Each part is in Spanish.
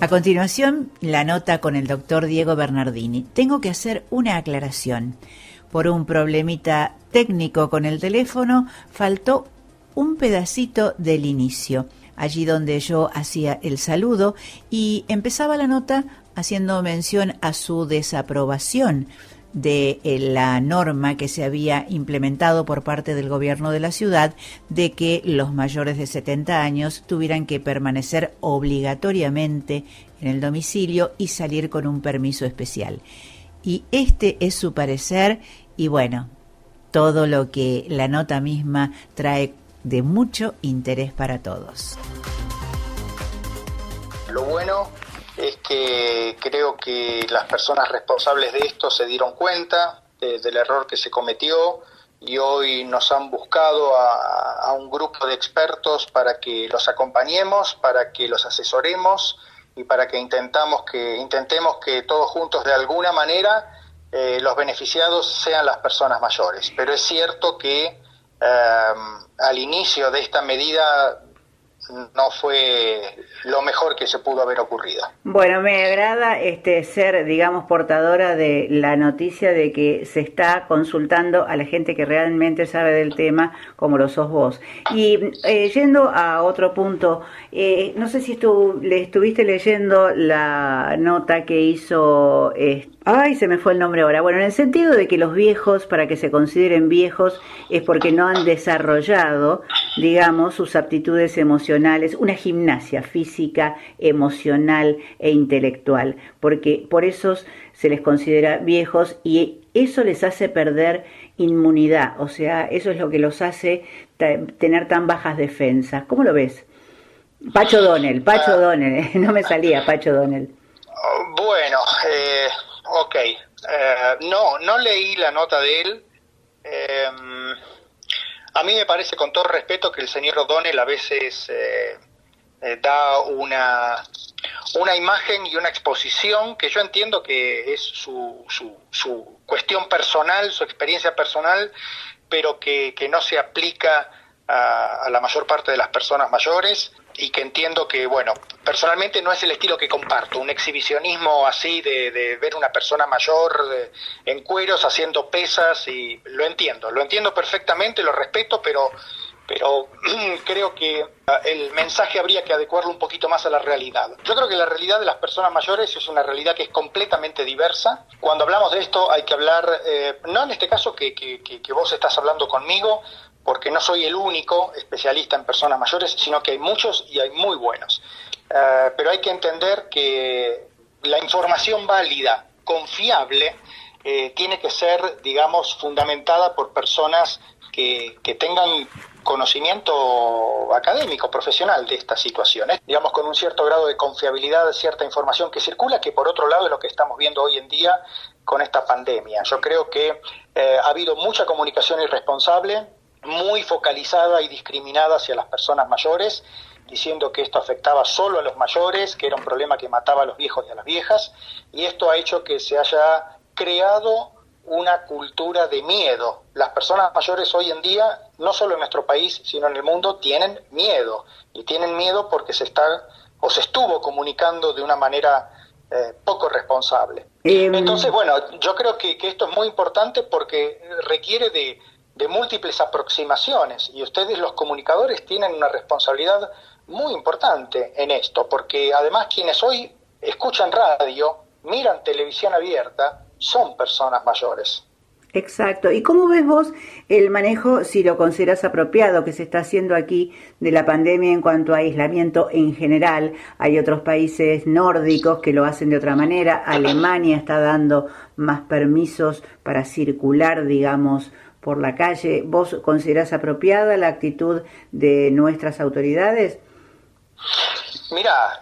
A continuación, la nota con el doctor Diego Bernardini. Tengo que hacer una aclaración. Por un problemita técnico con el teléfono, faltó un pedacito del inicio, allí donde yo hacía el saludo y empezaba la nota haciendo mención a su desaprobación de la norma que se había implementado por parte del gobierno de la ciudad de que los mayores de 70 años tuvieran que permanecer obligatoriamente en el domicilio y salir con un permiso especial. Y este es su parecer y bueno, todo lo que la nota misma trae de mucho interés para todos. Lo bueno es que creo que las personas responsables de esto se dieron cuenta del error que se cometió y hoy nos han buscado a un grupo de expertos para que los acompañemos, para que los asesoremos y para que intentemos que todos juntos de alguna manera los beneficiados sean las personas mayores. Pero es cierto que al inicio de esta medida no fue lo mejor que se pudo haber ocurrido. Bueno, me agrada ser, digamos, portadora de la noticia de que se está consultando a la gente que realmente sabe del tema, como lo sos vos. Y yendo a otro punto, no sé si le estuviste leyendo la nota que hizo... Ay, se me fue el nombre ahora. Bueno, en el sentido de que los viejos, para que se consideren viejos, es porque no han desarrollado, digamos, sus aptitudes emocionales, una gimnasia física, emocional e intelectual, porque por eso se les considera viejos y eso les hace perder inmunidad, o sea, eso es lo que los hace tener tan bajas defensas. ¿Cómo lo ves? Pacho Donel, no me salía Pacho Donel. Bueno, ok, no leí la nota de él. A mí me parece, con todo respeto, que el señor O'Donnell a veces da una imagen y una exposición que yo entiendo que es su cuestión personal, su experiencia personal, pero que no se aplica a la mayor parte de las personas mayores, y que entiendo que, bueno, personalmente no es el estilo que comparto, un exhibicionismo así de ver una persona mayor en cueros haciendo pesas, y lo entiendo perfectamente, lo respeto, pero creo que el mensaje habría que adecuarlo un poquito más a la realidad. Yo creo que la realidad de las personas mayores es una realidad que es completamente diversa. Cuando hablamos de esto hay que hablar, no en este caso que vos estás hablando conmigo, porque no soy el único especialista en personas mayores, sino que hay muchos y hay muy buenos. Pero hay que entender que la información válida, confiable, tiene que ser, digamos, fundamentada por personas que tengan conocimiento académico, profesional de estas situaciones, digamos, con un cierto grado de confiabilidad, cierta información que circula, que por otro lado es lo que estamos viendo hoy en día con esta pandemia. Yo creo que ha habido mucha comunicación irresponsable, muy focalizada y discriminada hacia las personas mayores, diciendo que esto afectaba solo a los mayores, que era un problema que mataba a los viejos y a las viejas, y esto ha hecho que se haya creado una cultura de miedo. Las personas mayores hoy en día, no solo en nuestro país, sino en el mundo, tienen miedo, y tienen miedo porque se estuvo comunicando de una manera poco responsable. Entonces, bueno, yo creo que esto es muy importante porque requiere de múltiples aproximaciones, y ustedes, los comunicadores, tienen una responsabilidad muy importante en esto, porque además quienes hoy escuchan radio, miran televisión abierta, son personas mayores. Exacto. ¿Y cómo ves vos el manejo, si lo consideras apropiado, que se está haciendo aquí de la pandemia en cuanto a aislamiento en general? Hay otros países nórdicos que lo hacen de otra manera. Alemania está dando más permisos para circular, digamos, por la calle. ¿Vos considerás apropiada la actitud de nuestras autoridades? Mirá,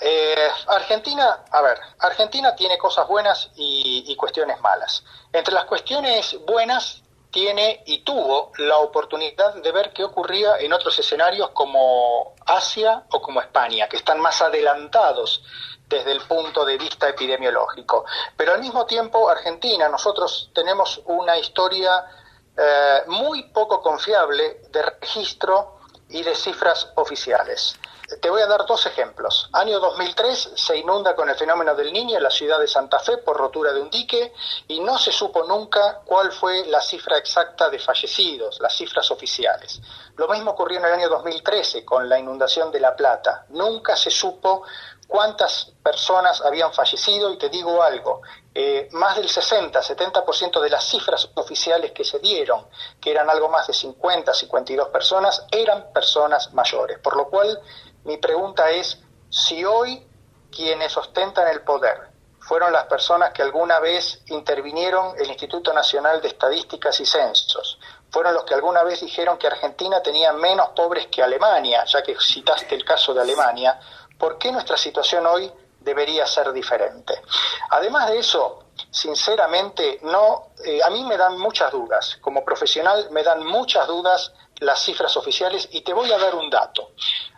Argentina tiene cosas buenas y cuestiones malas. Entre las cuestiones buenas tiene y tuvo la oportunidad de ver qué ocurría en otros escenarios como Asia o como España, que están más adelantados desde el punto de vista epidemiológico. Pero al mismo tiempo, Argentina, nosotros tenemos una historia muy poco confiable de registro y de cifras oficiales. te voy a dar dos ejemplos. Año 2003 se inunda con el fenómeno del Niño en la ciudad de Santa Fe por rotura de un dique y no se supo nunca cuál fue la cifra exacta de fallecidos, las cifras oficiales. Lo mismo ocurrió en el año 2013 con la inundación de La Plata. Nunca se supo cuántas personas habían fallecido y te digo algo, más del 60-70% de las cifras oficiales que se dieron, que eran algo más de 50-52 personas, eran personas mayores. Por lo cual, mi pregunta es, si hoy quienes ostentan el poder fueron las personas que alguna vez intervinieron el Instituto Nacional de Estadísticas y Censos, fueron los que alguna vez dijeron que Argentina tenía menos pobres que Alemania, ya que citaste el caso de Alemania, ¿por qué nuestra situación hoy debería ser diferente? Además de eso, sinceramente, a mí me dan muchas dudas. Como profesional me dan muchas dudas las cifras oficiales y te voy a dar un dato.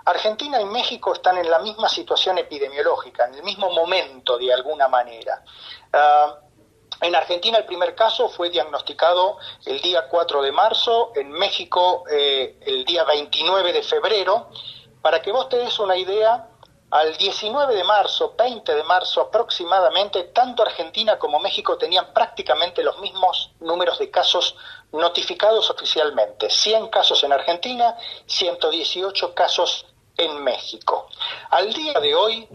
Argentina y México están en la misma situación epidemiológica, en el mismo momento de alguna manera. En Argentina el primer caso fue diagnosticado el día 4 de marzo, en México el día 29 de febrero. Para que vos te des una idea, al 19 de marzo, 20 de marzo aproximadamente, tanto Argentina como México tenían prácticamente los mismos números de casos notificados oficialmente. 100 casos en Argentina, 118 casos en México. Al día de hoy,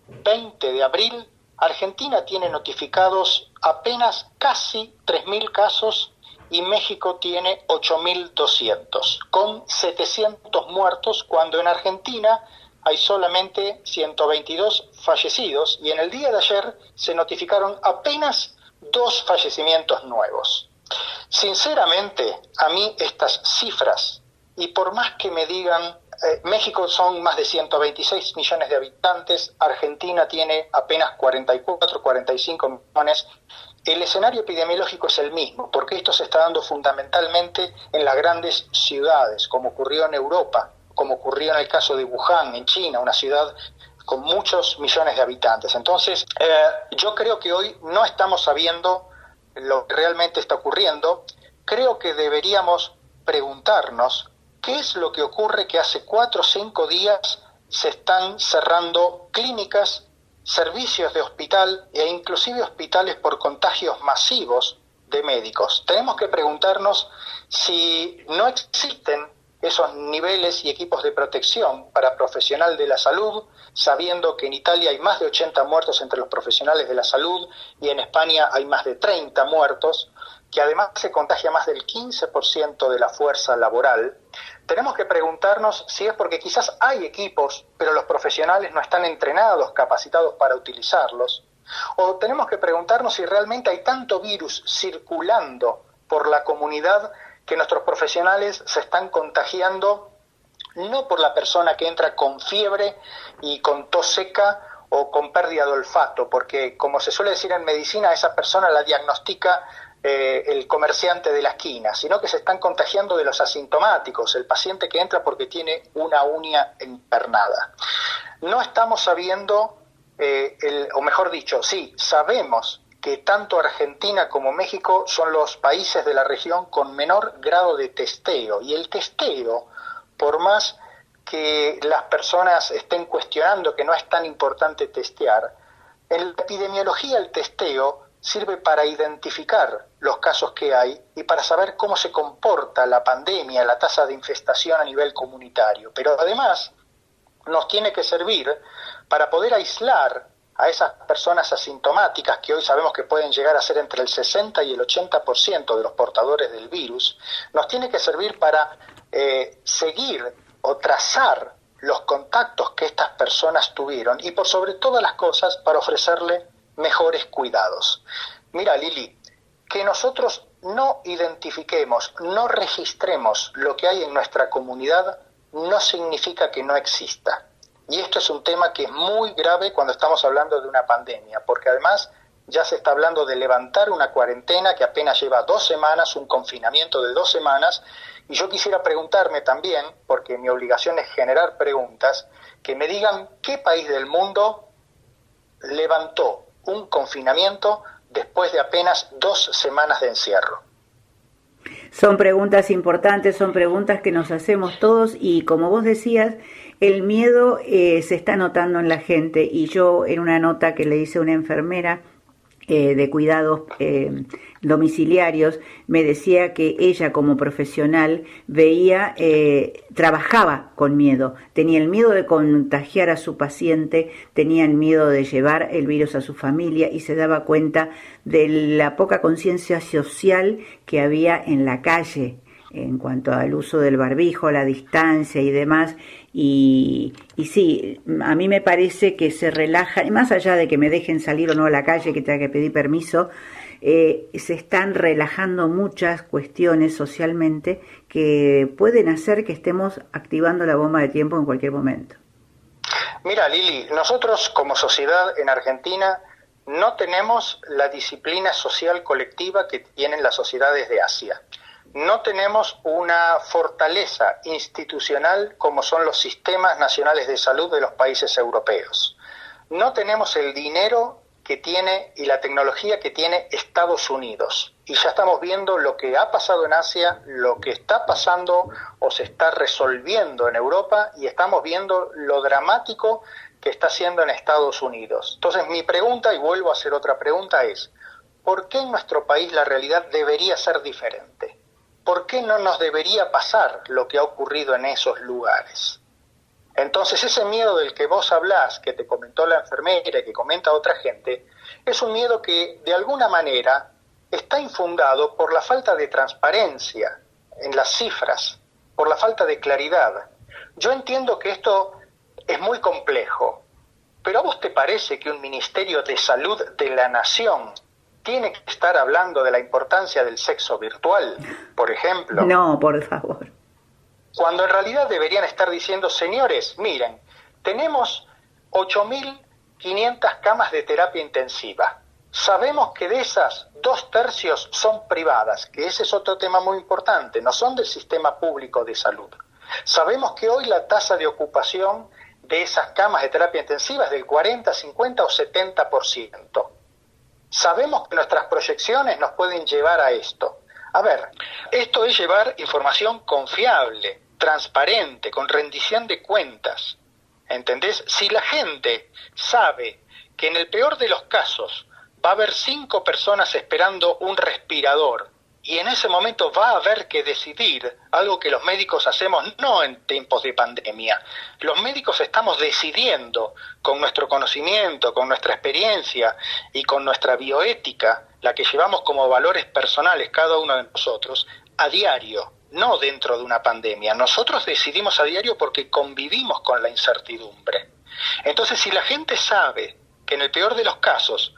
20 de abril, Argentina tiene notificados apenas casi 3.000 casos y México tiene 8.200, con 700 muertos, cuando en Argentina hay solamente 122 fallecidos y en el día de ayer se notificaron apenas 2 fallecimientos nuevos. Sinceramente, a mí estas cifras, y por más que me digan, México son más de 126 millones de habitantes, Argentina tiene apenas 44, 45 millones, el escenario epidemiológico es el mismo, porque esto se está dando fundamentalmente en las grandes ciudades, como ocurrió en Europa, como ocurrió en el caso de Wuhan, en China, una ciudad con muchos millones de habitantes. Entonces, yo creo que hoy no estamos sabiendo lo que realmente está ocurriendo. Creo que deberíamos preguntarnos qué es lo que ocurre que hace 4 o 5 días se están cerrando clínicas, servicios de hospital e inclusive hospitales por contagios masivos de médicos. Tenemos que preguntarnos si no existen esos niveles y equipos de protección para profesional de la salud, sabiendo que en Italia hay más de 80 muertos entre los profesionales de la salud y en España hay más de 30 muertos, que además se contagia más del 15% de la fuerza laboral. Tenemos que preguntarnos si es porque quizás hay equipos, pero los profesionales no están entrenados, capacitados para utilizarlos. O tenemos que preguntarnos si realmente hay tanto virus circulando por la comunidad que nuestros profesionales se están contagiando no por la persona que entra con fiebre y con tos seca o con pérdida de olfato, porque como se suele decir en medicina, esa persona la diagnostica el comerciante de la esquina, sino que se están contagiando de los asintomáticos, el paciente que entra porque tiene una uña empernada. No estamos sabiendo, o mejor dicho, sí, sabemos que tanto Argentina como México son los países de la región con menor grado de testeo. Y el testeo, por más que las personas estén cuestionando que no es tan importante testear, en la epidemiología el testeo sirve para identificar los casos que hay y para saber cómo se comporta la pandemia, la tasa de infestación a nivel comunitario. Pero además nos tiene que servir para poder aislar a esas personas asintomáticas, que hoy sabemos que pueden llegar a ser entre el 60 y el 80% de los portadores del virus, nos tiene que servir para seguir o trazar los contactos que estas personas tuvieron y por sobre todas las cosas para ofrecerle mejores cuidados. Mira, Lili, que nosotros no identifiquemos, no registremos lo que hay en nuestra comunidad no significa que no exista. Y esto es un tema que es muy grave cuando estamos hablando de una pandemia, porque además ya se está hablando de levantar una cuarentena que apenas lleva 2 semanas, un confinamiento de 2 semanas, y yo quisiera preguntarme también, porque mi obligación es generar preguntas, que me digan qué país del mundo levantó un confinamiento después de apenas 2 semanas de encierro. Son preguntas importantes, son preguntas que nos hacemos todos y como vos decías, El miedo se está notando en la gente, y yo en una nota que le hice a una enfermera de cuidados domiciliarios, me decía que ella como profesional veía, trabajaba con miedo, tenía el miedo de contagiar a su paciente, tenía el miedo de llevar el virus a su familia, y se daba cuenta de la poca conciencia social que había en la calle en cuanto al uso del barbijo, la distancia y demás. Y sí, a mí me parece que se relaja, y más allá de que me dejen salir o no a la calle, que tenga que pedir permiso, se están relajando muchas cuestiones socialmente que pueden hacer que estemos activando la bomba de tiempo en cualquier momento. Mira, Lili, nosotros como sociedad en Argentina no tenemos la disciplina social colectiva que tienen las sociedades de Asia. No tenemos una fortaleza institucional como son los sistemas nacionales de salud de los países europeos. No tenemos el dinero que tiene y la tecnología que tiene Estados Unidos. Y ya estamos viendo lo que ha pasado en Asia, lo que está pasando o se está resolviendo en Europa, y estamos viendo lo dramático que está haciendo en Estados Unidos. Entonces mi pregunta, y vuelvo a hacer otra pregunta, es ¿por qué en nuestro país la realidad debería ser diferente? ¿Por qué no nos debería pasar lo que ha ocurrido en esos lugares? Entonces ese miedo del que vos hablás, que te comentó la enfermera y que comenta otra gente, es un miedo que de alguna manera está infundado por la falta de transparencia en las cifras, por la falta de claridad. Yo entiendo que esto es muy complejo, pero ¿a vos te parece que un Ministerio de Salud de la Nación tiene que estar hablando de la importancia del sexo virtual, por ejemplo? No, por favor. Cuando en realidad deberían estar diciendo, señores, miren, tenemos 8.500 camas de terapia intensiva. Sabemos que de esas 2/3 son privadas, que ese es otro tema muy importante, no son del sistema público de salud. Sabemos que hoy la tasa de ocupación de esas camas de terapia intensiva es del 40, 50 o 70%. Sabemos que nuestras proyecciones nos pueden llevar a esto. A ver, esto es llevar información confiable, transparente, con rendición de cuentas. ¿Entendés? Si la gente sabe que en el peor de los casos va a haber 5 personas esperando un respirador, y en ese momento va a haber que decidir, algo que los médicos hacemos no en tiempos de pandemia. Los médicos estamos decidiendo con nuestro conocimiento, con nuestra experiencia y con nuestra bioética, la que llevamos como valores personales cada uno de nosotros, a diario, no dentro de una pandemia. Nosotros decidimos a diario porque convivimos con la incertidumbre. Entonces, si la gente sabe que en el peor de los casos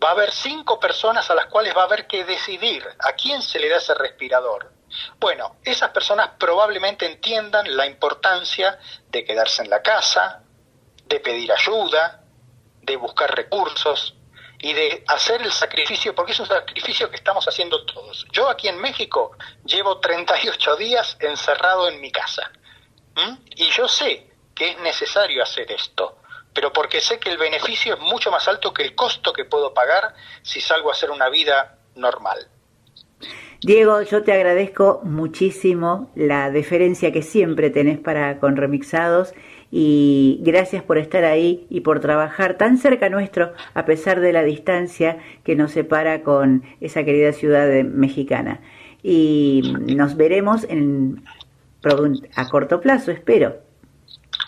va a haber 5 personas a las cuales va a haber que decidir a quién se le da ese respirador, bueno, esas personas probablemente entiendan la importancia de quedarse en la casa, de pedir ayuda, de buscar recursos y de hacer el sacrificio, porque es un sacrificio que estamos haciendo todos. Yo aquí en México llevo 38 días encerrado en mi casa, y yo sé que es necesario hacer esto, pero porque sé que el beneficio es mucho más alto que el costo que puedo pagar si salgo a hacer una vida normal. Diego, yo te agradezco muchísimo la deferencia que siempre tenés para con Remixados, y gracias por estar ahí y por trabajar tan cerca nuestro a pesar de la distancia que nos separa con esa querida ciudad mexicana. Y nos veremos a corto plazo, espero.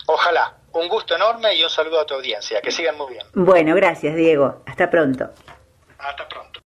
Ojalá. Un gusto enorme y un saludo a tu audiencia. Que sigan muy bien. Bueno, gracias, Diego. Hasta pronto. Hasta pronto.